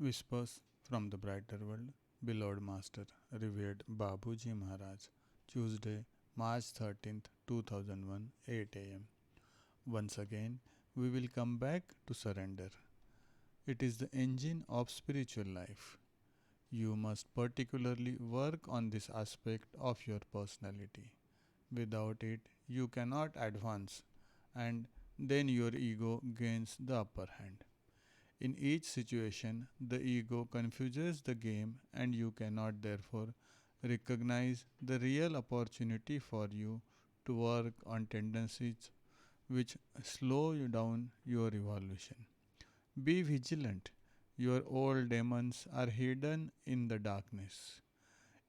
Whispers from the Brighter World, beloved Master, revered Babuji Maharaj, Tuesday, March 13th, 2001, 8 am. Once again, we will come back to surrender. It is the engine of spiritual life. You must particularly work on this aspect of your personality. Without it, you cannot advance, and then your ego gains the upper hand. In each situation, the ego confuses the game, and you cannot therefore recognize the real opportunity for you to work on tendencies which slow you down your evolution. Be vigilant. Your old demons are hidden in the darkness.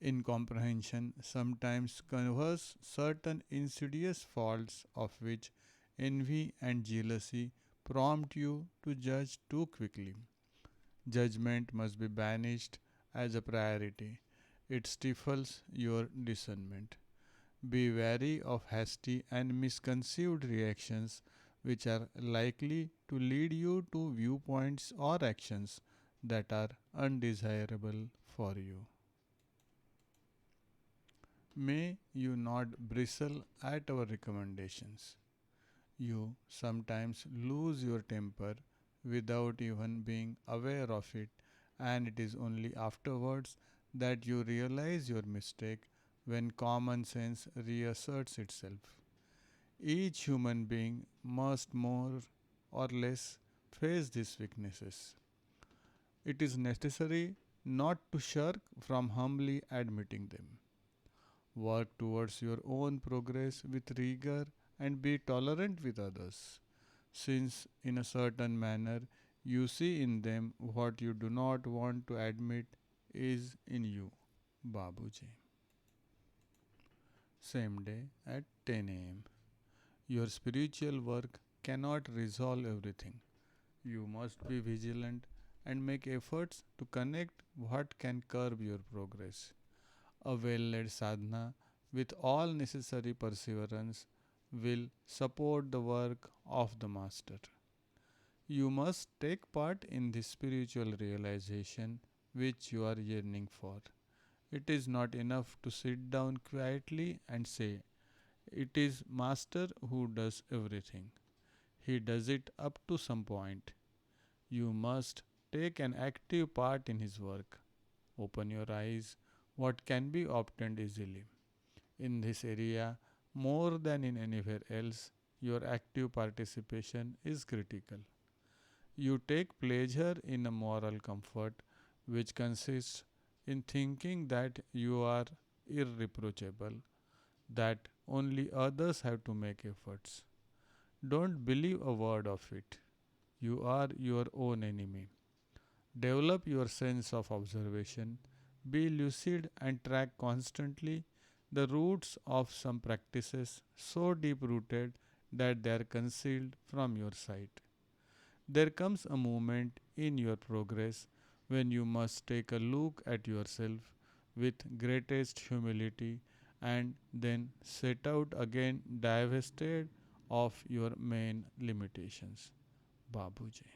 Incomprehension sometimes covers certain insidious faults of which envy and jealousy prompt you to judge too quickly. Judgment must be banished as a priority. It stifles your discernment. Be wary of hasty and misconceived reactions which are likely to lead you to viewpoints or actions that are undesirable for you. May you not bristle at our recommendations. You sometimes lose your temper without even being aware of it, and it is only afterwards that you realize your mistake when common sense reasserts itself. Each human being must more or less face these weaknesses. It is necessary not to shirk from humbly admitting them. Work towards your own progress with rigor and be tolerant with others, since in a certain manner you see in them what you do not want to admit is in you. Babuji. Same day at 10 am. Your spiritual work cannot resolve everything. You must be vigilant and make efforts to connect what can curb your progress. A well led sadhana with all necessary perseverance will support the work of the Master. You must take part in the spiritual realization which you are yearning for. It is not enough to sit down quietly and say, "It is Master who does everything." He does it up to some point. You must take an active part in his work. Open your eyes. What can be obtained easily? In this area, more than in anywhere else, your active participation is critical. You take pleasure in a moral comfort which consists in thinking that you are irreproachable, that only others have to make efforts. Don't believe a word of it. You are your own enemy. Develop your sense of observation. Be lucid and track constantly the roots of some practices so deep rooted that they are concealed from your sight. There comes a moment in your progress when you must take a look at yourself with greatest humility and then set out again divested of your main limitations. Babuji.